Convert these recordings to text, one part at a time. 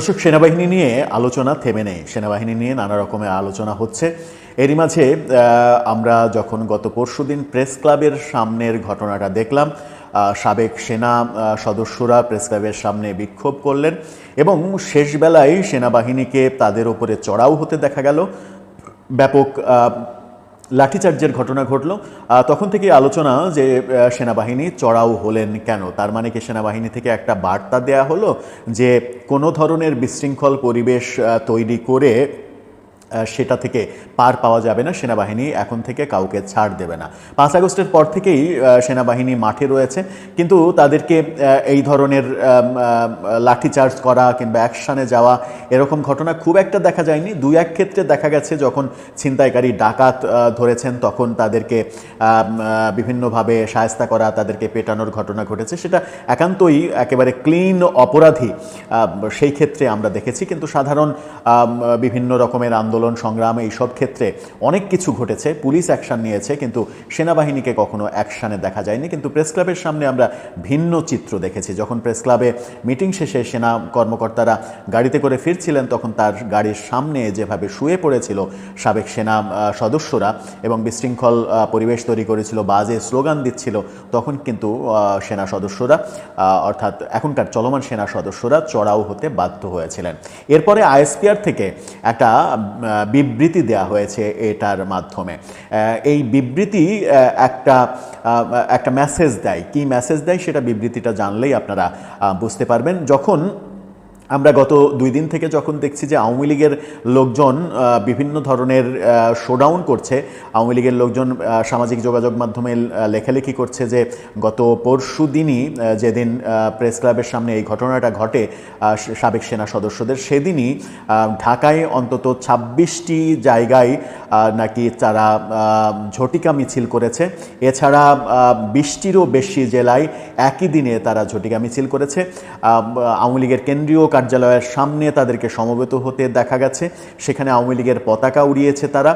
দর্শক, সেনাবাহিনী নিয়ে আলোচনা থেমে নেই। সেনাবাহিনী নিয়ে নানা রকমের আলোচনা হচ্ছে। এরই মাঝে আমরা যখন গত পরশুদিন প্রেস ক্লাবের সামনের ঘটনাটা দেখলাম, সাবেক সেনা সদস্যরা প্রেস ক্লাবের সামনে বিক্ষোভ করলেন এবং শেষ বেলায় সেনাবাহিনীকে তাদের উপরে চড়াও হতে দেখা গেল। ব্যাপক লাঠিচার্জের ঘটনা ঘটল। তখন থেকে আলোচনা যে সেনাবাহিনী চড়াও হলেন কেন, তার মানে কি সেনাবাহিনী থেকে একটা বার্তা দেয়া হলো যে কোনো ধরনের বিশৃঙ্খল পরিবেশ তৈরি করে সেটা থেকে পার পাওয়া যাবে না, সেনাবাহিনী এখন থেকে কাউকে ছাড় দেবে না। 5 আগস্টের পর থেকেই সেনাবাহিনী মাঠে রয়েছে, কিন্তু তাদেরকে এই ধরনের লাঠিচার্জ করা কিংবা অ্যাকশানে যাওয়া এরকম ঘটনা খুব একটা দেখা যায়নি। 2-1 ক্ষেত্রে দেখা গেছে যখন ছিনতাইকারী ডাকাত ধরেছেন তখন তাদেরকে বিভিন্নভাবে শায়েস্তা করা, তাদেরকে পেটানোর ঘটনা ঘটেছে। সেটা একান্তই একেবারে ক্লিন অপরাধী সেই ক্ষেত্রে আমরা দেখেছি, কিন্তু সাধারণ বিভিন্ন রকমের আন্দোলন সংগ্রাম এইসব ক্ষেত্রে অনেক কিছু ঘটেছে, পুলিশ অ্যাকশন নিয়েছে, কিন্তু সেনাবাহিনীকে কখনো অ্যাকশানে দেখা যায়নি। কিন্তু প্রেস ক্লাবের সামনে আমরা ভিন্ন চিত্র দেখেছি। যখন প্রেস ক্লাবে মিটিং শেষে সেনা কর্মকর্তারা গাড়িতে করে ফিরছিলেন তখন তার গাড়ির সামনে যেভাবে শুয়ে পড়েছিল সাবেক সেনা সদস্যরা এবং বিশৃঙ্খল পরিবেশ তৈরি করেছিল, বাজে স্লোগান দিচ্ছিল, তখন কিন্তু সেনা সদস্যরা অর্থাৎ এখনকার চলমান সেনা সদস্যরা চড়াও হতে বাধ্য হয়েছিলেন। এরপরে আইএসপিআর থেকে একটা বিবৃতি দেয়া হয়েছে এটার মাধ্যমে। এই বিবৃতি একটা মেসেজ দেয়। কি মেসেজ দেয় সেটা বিবৃতিটা জানলেই আপনারা বুঝতে পারবেন। যখন আমরা গত 2 দিন থেকে যখন দেখছি যে আওয়ামী লীগের লোকজন বিভিন্ন ধরনের শোডাউন করছে, আওয়ামী লীগের লোকজন সামাজিক যোগাযোগ মাধ্যমে লেখালেখি করছে যে গত পরশু দিনই যেদিন প্রেস ক্লাবের সামনে এই ঘটনাটা ঘটে সাবেক সেনা সদস্যদের, সেদিনই ঢাকায় অন্তত 26টি জায়গায় নাকি তারা ঝটিকা মিছিল করেছে। এছাড়া 20টিরও বেশি জেলায় একই দিনে তারা ঝটিকা মিছিল করেছে। আওয়ামী লীগের কেন্দ্রীয় কার্যালয়ের সামনে তাদেরকে সমবেত হতে দেখা গেছে, সেখানে আওয়ামী লীগের পতাকা উড়িয়েছে তারা।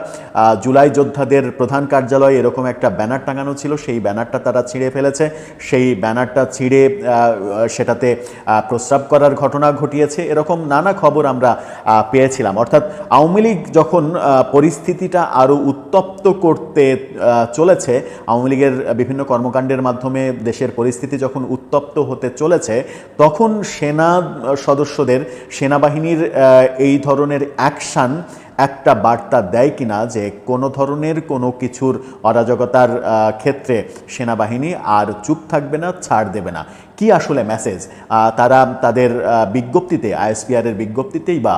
জুলাই যোদ্ধাদের প্রধান কার্যালয়ে এরকম একটা ব্যানার টাঙানো ছিল, সেই ব্যানারটা তারা ছিঁড়ে ফেলেছে। সেই ব্যানারটা ছিঁড়ে সেটাতে প্রস্রাব করার ঘটনা ঘটিয়েছে। এরকম নানা খবর আমরা পেয়েছিলাম। অর্থাৎ আওয়ামী লীগ যখন পরিস্থিতিটা আরও উত্তপ্ত করতে চলেছে, আওয়ামী লীগের বিভিন্ন কর্মকাণ্ডের মাধ্যমে দেশের পরিস্থিতি যখন উত্তপ্ত হতে চলেছে, তখন সদস্যদের সেনাবাহিনীর এই ধরনের অ্যাকশান একটা বার্তা দেয় কিনা যে কোনো ধরনের কোনো কিছুর অরাজকতার ক্ষেত্রে সেনাবাহিনী আর চুপ থাকবে না, ছাড় দেবে না। কি আসলে মেসেজ তারা তাদের বিজ্ঞপ্তিতে, আইএসপিআরের বিজ্ঞপ্তিতেই বা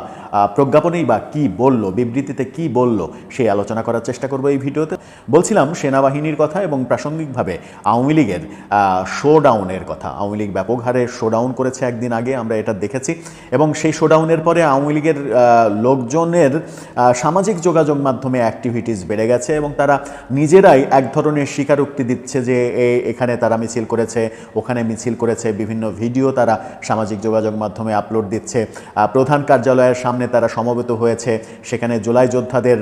প্রজ্ঞাপনেই বা কী বলল, বিবৃতিতে কি বলল, সেই আলোচনা করার চেষ্টা করব এই ভিডিওতে। বলছিলাম সেনাবাহিনীর কথা এবং প্রাসঙ্গিকভাবে আওয়ামী লীগের শোডাউনের কথা। আওয়ামী লীগ ব্যাপক হারে শোডাউন করেছে একদিন আগে, আমরা এটা দেখেছি, এবং সেই শোডাউনের পরে আওয়ামী লীগের লোকজনের সামাজিক যোগাযোগ মাধ্যমে অ্যাক্টিভিটিস বেড়ে গেছে এবং তারা নিজেরাই এক ধরনের স্বীকারোক্তি দিচ্ছে যে এখানে তারা মিছিল করেছে, ওখানে মিছিল করেছে। বিভিন্ন ভিডিও তারা সামাজিক যোগাযোগ মাধ্যমে আপলোড দিচ্ছে। প্রধান কার্যালয়ের সামনে তারা সমবেত হয়েছে, সেখানে জুলাই যোদ্ধাদের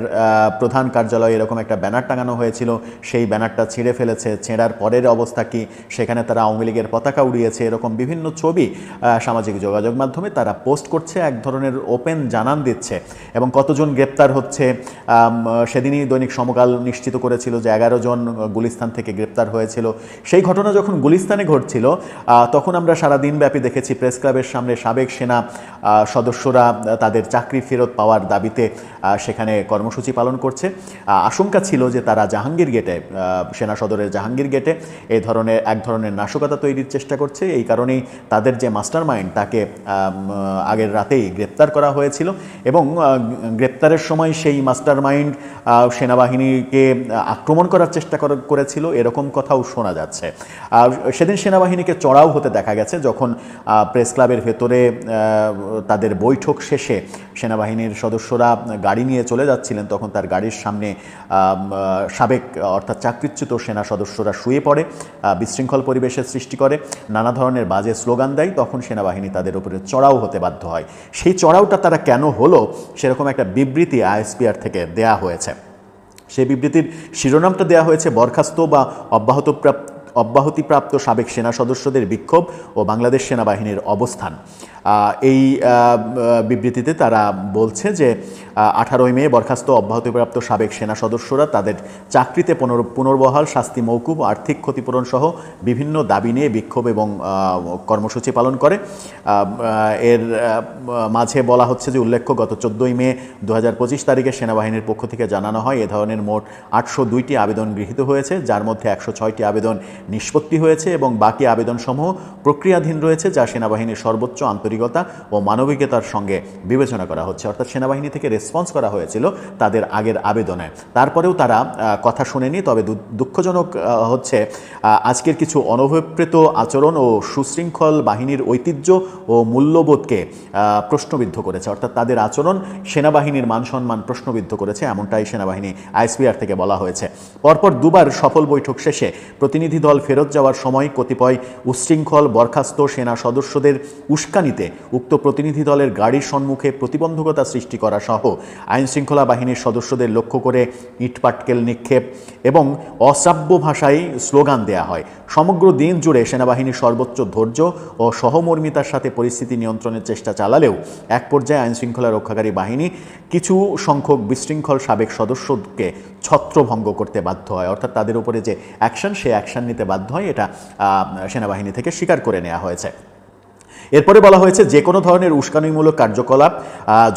প্রধান কার্যালয়ে এরকম একটা ব্যানার টাঙানো হয়েছিল, সেই ব্যানারটা ছিঁড়ে ফেলেছে। ছেঁড়ার পরের অবস্থা কি, সেখানে তারা আওয়ামী লীগের পতাকা উড়িয়েছে, এরকম বিভিন্ন ছবি সামাজিক যোগাযোগ মাধ্যমে তারা পোস্ট করছে, এক ধরনের ওপেন জানান দিচ্ছে। এবং কতজন গ্রেপ্তার হচ্ছে, সেদিনই দৈনিক সমকাল নিশ্চিত করেছিল যে 11 জন গুলিস্তান থেকে গ্রেপ্তার হয়েছিল। সেই ঘটনা যখন গুলিস্তানে ঘটছিল তখন আমরা সারা দিনব্যাপী দেখেছি প্রেস ক্লাবের সামনে সাবেক সেনা সদস্যরা তাদের চাকরি ফেরত পাওয়ার দাবিতে সেখানে কর্মসূচি পালন করছে। আশঙ্কা ছিল যে তারা জাহাঙ্গীর গেটে, সেনা সদরের জাহাঙ্গীর গেটে এক ধরনের নাশকতা তৈরির চেষ্টা করছে। এই কারণেই তাদের যে মাস্টার মাইন্ড তাকে আগের রাতেই গ্রেপ্তার করা হয়েছিল এবং গ্রেপ্তারের সময় সেই মাস্টার মাইন্ড সেনাবাহিনীকে আক্রমণ করার চেষ্টা করেছিল, এরকম কথাও শোনা যাচ্ছে। সেদিন সেনাবাহিনীকে চড়াও হতে দেখা গেছে যখন প্রেস ক্লাবের ভেতরে তাদের বৈঠক শেষে সেনাবাহিনীর সদস্যরা গাড়ি নিয়ে চলে যাচ্ছিলেন, তখন তার গাড়ির সামনে সাবেক অর্থাৎ চাকরিচ্যুত সেনা সদস্যরা শুয়ে পড়ে, বিশৃঙ্খল পরিবেশের সৃষ্টি করে, নানা ধরনের বাজে স্লোগান দেয়। তখন সেনাবাহিনী তাদের উপরে চড়াও হতে বাধ্য হয়। সেই চড়াওটা তারা কেন হলো সেরকম একটা বিবৃতি আইএসপিআর থেকে দেয়া হয়েছে। সেই বিবৃতির শিরোনামটা দেয়া হয়েছে বরখাস্ত বা অব্যাহতিপ্রাপ্ত সাবেক সেনা সদস্যদের বিক্ষোভ ও বাংলাদেশ সেনাবাহিনীর অবস্থান। এই বিবৃতিতে তারা বলছে যে 18 মে বরখাস্ত অব্যাহতিপ্রাপ্ত সাবেক সেনা সদস্যরা তাদের চাকরিতে পুনর্বহাল, শাস্তি মওকুফ, আর্থিক ক্ষতিপূরণ সহ বিভিন্ন দাবি নিয়ে বিক্ষোভ এবং কর্মসূচি পালন করে। এর মাঝে বলা হচ্ছে যে উল্লেখ্য গত 14 মে 2025 তারিখে সেনাবাহিনীর পক্ষ থেকে জানানো হয় এ ধরনের মোট 802টি আবেদন গৃহীত হয়েছে, যার মধ্যে 106টি আবেদন নিষ্পত্তি হয়েছে এবং বাকি আবেদনসমূহ প্রক্রিয়াধীন রয়েছে, যা সেনাবাহিনীর সর্বোচ্চ আন্তরিকতা ও মানবিকতার সঙ্গে বিবেচনা করা হচ্ছে। অর্থাৎ সেনাবাহিনী থেকে রেসপন্স করা হয়েছিল তাদের আগের আবেদনে, তারপরেও তারা কথা শুনেনি। তবে দুঃখজনক হচ্ছে আজকের কিছু অনভিপ্রেত আচরণ ও সুশৃঙ্খল বাহিনীর ঐতিহ্য ও মূল্যবোধকে প্রশ্নবিদ্ধ করেছে। অর্থাৎ তাদের আচরণ সেনাবাহিনীর মান সম্মান প্রশ্নবিদ্ধ করেছে, এমনটাই সেনাবাহিনী আইএসপিআর থেকে বলা হয়েছে। পরপর দুবার সফল বৈঠক শেষে প্রতিনিধি দল ফেরত যাওয়ার সময় কতিপয় উচ্ছৃঙ্খল বরখাস্ত সেনা সদস্যদের উস্কানিতে উক্ত প্রতিনিধি দলের গাড়ির সম্মুখে প্রতিবন্ধকতা সৃষ্টি করা সহ আইনশৃঙ্খলা বাহিনীর সদস্যদের লক্ষ্য করে ইটপাটকেল নিক্ষেপ এবং অশ্রাব্য ভাষায় স্লোগান দেয়া হয়। সমগ্র দিন জুড়ে সেনাবাহিনীর সর্বোচ্চ ধৈর্য ও সহমর্মিতার সাথে পরিস্থিতি নিয়ন্ত্রণের চেষ্টা চালালেও এক পর্যায়ে আইনশৃঙ্খলা রক্ষাকারী বাহিনী কিছু সংখ্যক বিশৃঙ্খল সাবেক সদস্যকে ছত্রভঙ্গ করতে বাধ্য হয়। অর্থাৎ তাদের উপরে যে অ্যাকশন, সে অ্যাকশন নিতে বাধ্য হয়, এটা সেনাবাহিনী থেকে স্বীকার করে নেওয়া হয়েছে। এরপরে বলা হয়েছে যে কোনো ধরনের উস্কানিমূলক কার্যকলাপ,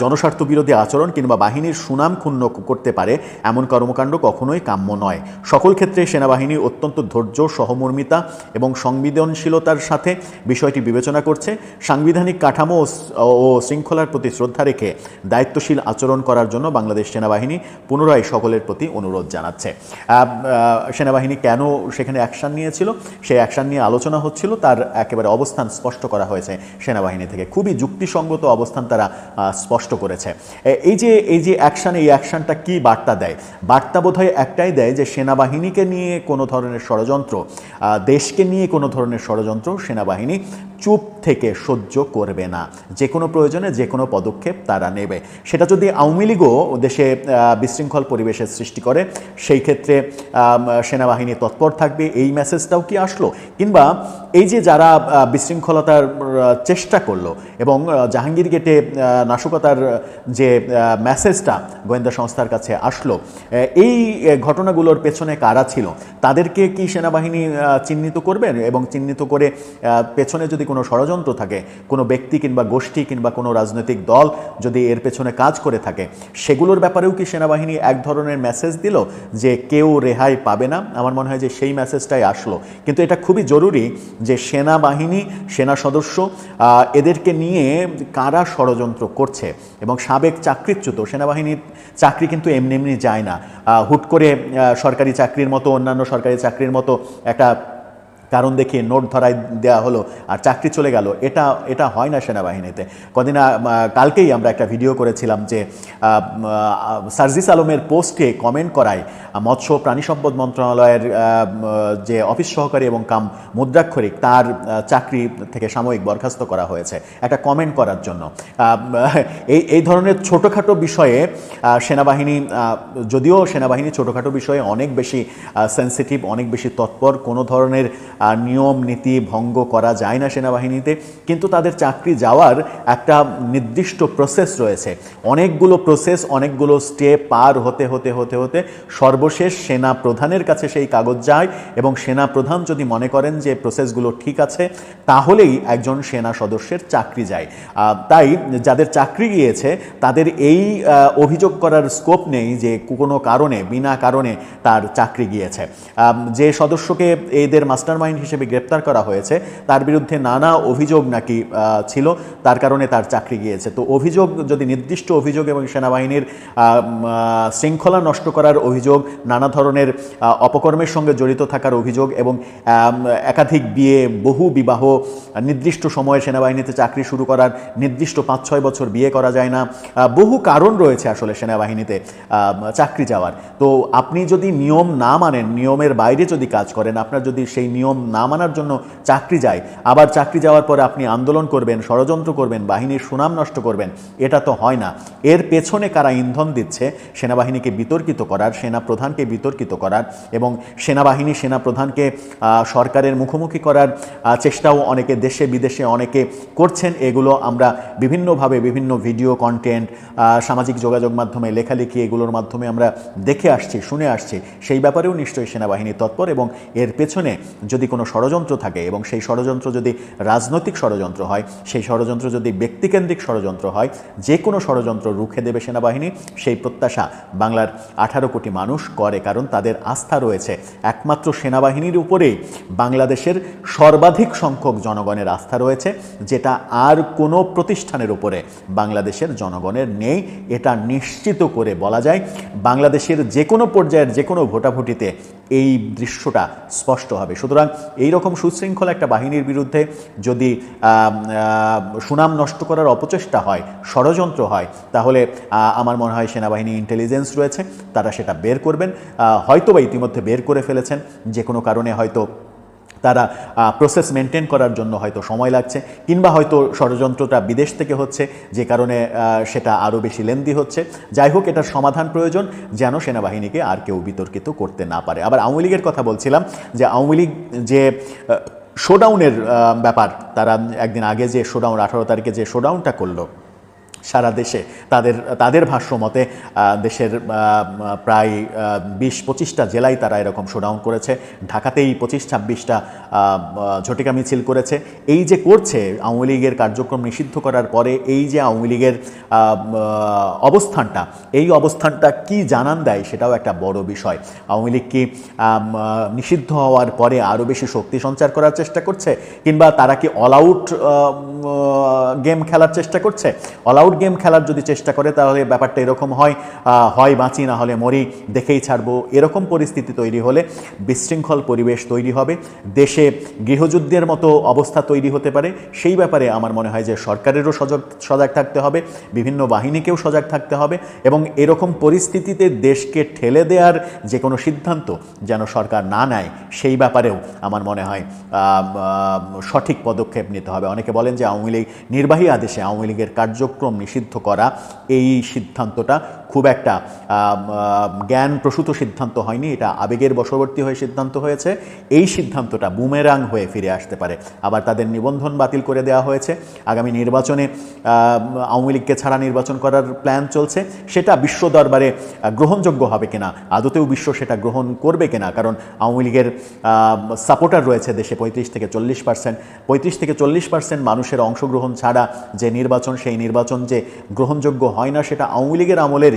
জনস্বার্থ বিরোধী আচরণ কিংবা বাহিনীর সুনাম ক্ষুণ্ণ করতে পারে এমন কর্মকাণ্ড কখনোই কাম্য নয়। সকল ক্ষেত্রে সেনাবাহিনী অত্যন্ত ধৈর্য, সহমর্মিতা এবং সংবেদনশীলতার সাথে বিষয়টি বিবেচনা করছে। সাংবিধানিক কাঠামো ও শৃঙ্খলার প্রতি শ্রদ্ধা রেখে দায়িত্বশীল আচরণ করার জন্য বাংলাদেশ সেনাবাহিনী পুনরায় সকলের প্রতি অনুরোধ জানাচ্ছে। সেনাবাহিনী কেন সেখানে অ্যাকশন নিয়েছিল, সেই অ্যাকশন নিয়ে আলোচনা হচ্ছিল, তার একেবারে অবস্থান স্পষ্ট করা হয়েছে সেনাবাহিনী থেকে। খুবই যুক্তিসঙ্গত অবস্থান তারা স্পষ্ট করেছে। এই যে অ্যাকশন, এই অ্যাকশনটা কি বার্তা দেয়? বার্তা বোধহয় একটাই দেয় যে সেনাবাহিনীকে নিয়ে কোনো ধরনের ষড়যন্ত্র, দেশকে নিয়ে কোনো ধরনের ষড়যন্ত্র সেনাবাহিনী চুপ থেকে সহ্য করবে না। যে কোনো প্রয়োজনে যে কোনো পদক্ষেপ তারা নেবে। সেটা যদি আওয়ামী লীগও দেশে বিশৃঙ্খল পরিবেশের সৃষ্টি করে, সেই ক্ষেত্রে সেনাবাহিনী তৎপর থাকবে। এই মেসেজটাও কি আসলো? কিংবা এই যে যারা বিশৃঙ্খলতার চেষ্টা করলো এবং জাহাঙ্গীর গেটে নাশকতার যে মেসেজটা গোয়েন্দা সংস্থার কাছে আসলো, এই ঘটনাগুলোর পেছনে কারা ছিল তাদেরকে কি সেনাবাহিনী চিহ্নিত করবেন? এবং চিহ্নিত করে পেছনে যদি কোনো ষড়যন্ত্র থাকে, কোনো ব্যক্তি কিংবা গোষ্ঠী কিংবা কোনো রাজনৈতিক দল যদি এর পেছনে কাজ করে থাকে, সেগুলোর ব্যাপারেও কি সেনাবাহিনী এক ধরনের মেসেজ দিল যে কেউ রেহাই পাবে না? আমার মনে হয় যে সেই মেসেজটাই আসলো। কিন্তু এটা খুবই জরুরি যে সেনাবাহিনী, সেনা সদস্য, এদেরকে নিয়ে কারা ষড়যন্ত্র করছে। এবং সাবেক চাকরিচ্যুত সেনাবাহিনীর চাকরি কিন্তু এমনি এমনি যায় না। হুট করে সরকারি চাকরির মতো, অন্যান্য সরকারি চাকরির মতো একটা কারণ দেখিয়ে নোট ধরাই দেওয়া হলো আর চাকরি চলে গেল, এটা হয় না সেনাবাহিনীতে। কদিন কালকেই আমরা একটা ভিডিও করেছিলাম যে সার্জিস আলমের পোস্টে কমেন্ট করায় মৎস্য প্রাণী সম্পদ মন্ত্রণালয়ের যে অফিস সহকারী এবং কাম মুদ্রাক্ষরিক, তার চাকরি থেকে সাময়িক বরখাস্ত করা হয়েছে একটা কমেন্ট করার জন্য। এই ধরনের ছোটোখাটো বিষয়ে সেনাবাহিনী, যদিও সেনাবাহিনী ছোটোখাটো বিষয়ে অনেক বেশি সেন্সিটিভ, অনেক বেশি তৎপর, কোনো ধরনের নিয়ম নীতি ভঙ্গ করা যায় না সেনাবাহিনীতে, কিন্তু তাদের চাকরি যাওয়ার একটা নির্দিষ্ট প্রসেস রয়েছে। অনেকগুলো প্রসেস, অনেকগুলো স্টেপ পার হতে হতে হতে হতে সর্বশেষ সেনা প্রধানের কাছে সেই কাগজ যায় এবং সেনা প্রধান যদি মনে করেন যে প্রসেসগুলো ঠিক আছে, তাহলেই একজন সেনা সদস্যের চাকরি যায়। তাই যাদের চাকরি গিয়েছে তাদের এই অভিযোগ করার স্কোপ নেই যে কোনো কারণে, বিনা কারণে তার চাকরি গিয়েছে। যে সদস্যকে এদের মাস্টার মাইন্ড হিসেবে গ্রেপ্তার করা হয়েছে, তার বিরুদ্ধে নানা অভিযোগ নাকি ছিল, তার কারণে তার চাকরি গিয়েছে। তো অভিযোগ যদি নির্দিষ্ট অভিযোগ এবং সেনাবাহিনীর শৃঙ্খলা নষ্ট করার অভিযোগ, নানা ধরনের অপকর্মের সঙ্গে জড়িত থাকার অভিযোগ এবং একাধিক বিয়ে, বহু বিবাহ, নির্দিষ্ট সময়ে সেনাবাহিনীতে চাকরি শুরু করার, নির্দিষ্ট 5-6 বছর বিয়ে করা যায় না, বহু কারণ রয়েছে আসলে সেনাবাহিনীতে চাকরি যাওয়ার। তো আপনি যদি নিয়ম না মানেন, নিয়মের বাইরে যদি কাজ করেন, আপনার যদি সেই নিয়ম নিয়ম না মানার জন্য চাকরি যায়, আবার চাকরি যাওয়ার পরে আপনি আন্দোলন করবেন, ষড়যন্ত্র করবেন, বাহিনীর সুনাম নষ্ট করবেন, এটা তো হয় না। এর পেছনে কারা ইন্ধন দিচ্ছে সেনাবাহিনীকে বিতর্কিত করার, সেনা প্রধানকে বিতর্কিত করার এবং সেনাপ্রধানকে সরকারের মুখোমুখি করার চেষ্টাও অনেকে দেশে বিদেশে অনেকে করছেন। এগুলো আমরা বিভিন্নভাবে বিভিন্ন ভিডিও কন্টেন্ট, সামাজিক যোগাযোগ মাধ্যমে, লেখালেখি, এগুলোর মাধ্যমে আমরা দেখে আসছি, শুনে আসছি। সেই ব্যাপারেও নিশ্চয়ই সেনাবাহিনী তৎপর এবং এর পেছনে যদি কোনো ষড়যন্ত্র থাকে এবং সেই ষড়যন্ত্র যদি রাজনৈতিক ষড়যন্ত্র হয়, সেই ষড়যন্ত্র যদি ব্যক্তিকেন্দ্রিক ষড়যন্ত্র হয়, যে কোনো ষড়যন্ত্র রুখে দেবে সেনাবাহিনী, সেই প্রত্যাশা বাংলার 18 কোটি মানুষ করে। কারণ তাদের আস্থা রয়েছে একমাত্র সেনাবাহিনীর উপরেই বাংলাদেশের সর্বাধিক সংখ্যক জনগণের আস্থা রয়েছে, যেটা আর কোনো প্রতিষ্ঠানের উপরে বাংলাদেশের জনগণের নেই। এটা নিশ্চিত করে বলা যায়। বাংলাদেশের যে কোনো পর্যায়ের যে কোনো ভোটাভুটিতে এই দৃশ্যটা স্পষ্ট হবে। সুতরাং এইরকম সুশৃঙ্খল একটা বাহিনীর বিরুদ্ধে যদি সুনাম নষ্ট করার অপচেষ্টা হয়, ষড়যন্ত্র হয়, তাহলে আমার মনে হয় সেনাবাহিনী ইন্টেলিজেন্স রয়েছে, তারা সেটা বের করবেন। হয়তোবা ইতিমধ্যে বের করে ফেলেছেন, যে কোনো কারণে হয়তো তারা প্রসেস মেনটেন করার জন্য হয়তো সময় লাগছে, কিংবা হয়তো ষড়যন্ত্রটা বিদেশ থেকে হচ্ছে, যে কারণে সেটা আরও বেশি লেন্দি হচ্ছে। যাই হোক, এটার সমাধান প্রয়োজন, যেন সেনাবাহিনীকে আর কেউ বিতর্কিত করতে না পারে। আবার আওয়ামী লীগের কথা বলছিলাম, যে আওয়ামী লীগ যে শোডাউনের ব্যাপার, তারা একদিন আগে যে শোডাউন, 18 তারিখে যে শোডাউনটা করলো সারা দেশে, তাদের ভাষ্য মতে দেশের প্রায় 20-25টা জেলায় তারা এরকম শোডাউন করেছে। ঢাকাতেই 25-26টা ঝটিকা মিছিল করেছে। এই যে করছে, আওয়ামী লীগের কার্যক্রম নিষিদ্ধ করার পরে এই যে আওয়ামী লীগের অবস্থানটা, এই অবস্থানটা কি জানান দেয়, সেটাও একটা বড় বিষয়। আওয়ামী লীগ কি নিষিদ্ধ হওয়ার পরে আরও বেশি শক্তি সঞ্চার করার চেষ্টা করছে, কিংবা তারা কি অল আউট গেম খেলার চেষ্টা করছে? অল আউট গেম খেলার যদি চেষ্টা করে, তাহলে ব্যাপারটা এরকম হয় বাঁচি না হলে মরি, দেখেই ছাড়বো। এরকম পরিস্থিতি তৈরি হলে বিশৃঙ্খল পরিবেশ তৈরি হবে, দেশে গৃহযুদ্ধের মতো অবস্থা তৈরি হতে পারে। সেই ব্যাপারে আমার মনে হয় যে সরকারেরও সজাগ থাকতে হবে, বিভিন্ন বাহিনীকেও সজাগ থাকতে হবে, এবং এরকম পরিস্থিতিতে দেশকে ঠেলে দেওয়ার যে কোনো সিদ্ধান্ত যেন সরকার না নেয়, সেই ব্যাপারেও আমার মনে হয় সঠিক পদক্ষেপ নিতে হবে। অনেকে বলেন যে আওয়ামী লীগ নির্বাহী আদেশে আওয়ামী লীগের কার্যক্রম নিষিদ্ধ করা, এই সিদ্ধান্তটা খুব একটা জ্ঞানপ্রসূত সিদ্ধান্ত হয়নি, এটা আবেগের বশবর্তী হয়ে সিদ্ধান্ত হয়েছে। এই সিদ্ধান্তটা বুমেরাং হয়ে ফিরে আসতে পারে। আবার তাদের নিবন্ধন বাতিল করে দেওয়া হয়েছে। আগামী নির্বাচনে আওয়ামী লীগকে ছাড়া নির্বাচন করার প্ল্যান চলছে। সেটা বিশ্ব দরবারে গ্রহণযোগ্য হবে কিনা, আদতেও বিশ্ব সেটা গ্রহণ করবে কিনা, কারণ আওয়ামী লীগের সাপোর্টার রয়েছে দেশে 35-40%। 35-40% মানুষের অংশগ্রহণ ছাড়া যে নির্বাচন, সেই নির্বাচন যে গ্রহণযোগ্য হয় না, সেটা আওয়ামী লীগের আমলের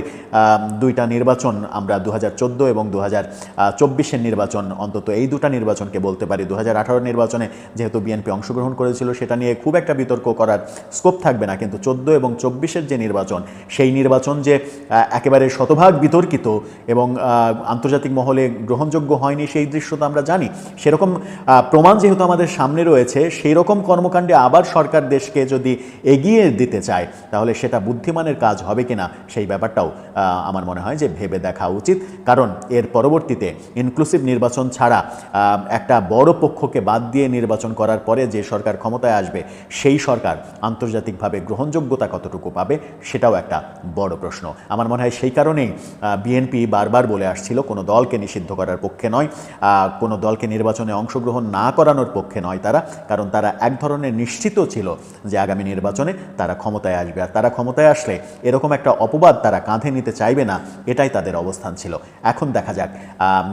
দুইটা নির্বাচন, আমরা 2014 এবং 2024-এর নির্বাচন, অন্তত এই দুটা নির্বাচনকে বলতে পারি। 2018 নির্বাচনে যেহেতু বিএনপি অংশগ্রহণ করেছিল, সেটা নিয়ে খুব একটা বিতর্ক করার স্কোপ থাকবে না, কিন্তু 14 এবং 24-এর যে নির্বাচন, সেই নির্বাচন যে একেবারে শতভাগ বিতর্কিত এবং আন্তর্জাতিক মহলে গ্রহণযোগ্য হয়নি, সেই দৃশ্য তো আমরা জানি। সেরকম প্রমাণ যেহেতু আমাদের সামনে রয়েছে, সেই রকম কর্মকাণ্ডে আবার সরকার দেশকে যদি এগিয়ে দিতে চায়, তাহলে সেটা বুদ্ধিমানের কাজ হবে কিনা, সেই ব্যাপারটাও আমার মনে হয় যে ভেবে দেখা উচিত। কারণ এর পরবর্তীতে ইনক্লুসিভ নির্বাচন ছাড়া একটা বড় পক্ষকে বাদ দিয়ে নির্বাচন করার পরে যে সরকার ক্ষমতায় আসবে, সেই সরকার আন্তর্জাতিকভাবে গ্রহণযোগ্যতা কতটুকু পাবে, সেটাও একটা বড় প্রশ্ন। আমার মনে হয় সেই কারণেই বিএনপি বারবার বলে আসছিল কোনো দলকে নিষিদ্ধ করার পক্ষে নয়, কোনো দলকে নির্বাচনে অংশগ্রহণ না করানোর পক্ষে নয় তারা, কারণ তারা এক ধরনের নিশ্চিত ছিল যে আগামী নির্বাচনে তারা ক্ষমতায় আসবে, আর তারা ক্ষমতায় আসলে এরকম একটা অপবাদ তারা কাঁধে নিতে চাইবে না, এটাই তাদের অবস্থান ছিল। এখন দেখা যাক,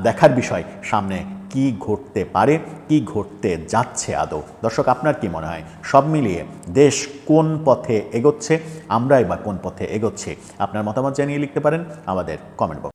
দেখার বিষয় সামনে কি ঘটতে পারে, কি ঘটতে যাচ্ছে আদৌ। দর্শক, আপনার কি মনে হয় সব মিলিয়ে দেশ কোন পথে এগোচ্ছে, আমরাই বা কোন পথে এগোচ্ছি? আপনার মতামত জানিয়ে লিখতে পারেন আমাদের কমেন্ট বক্সে।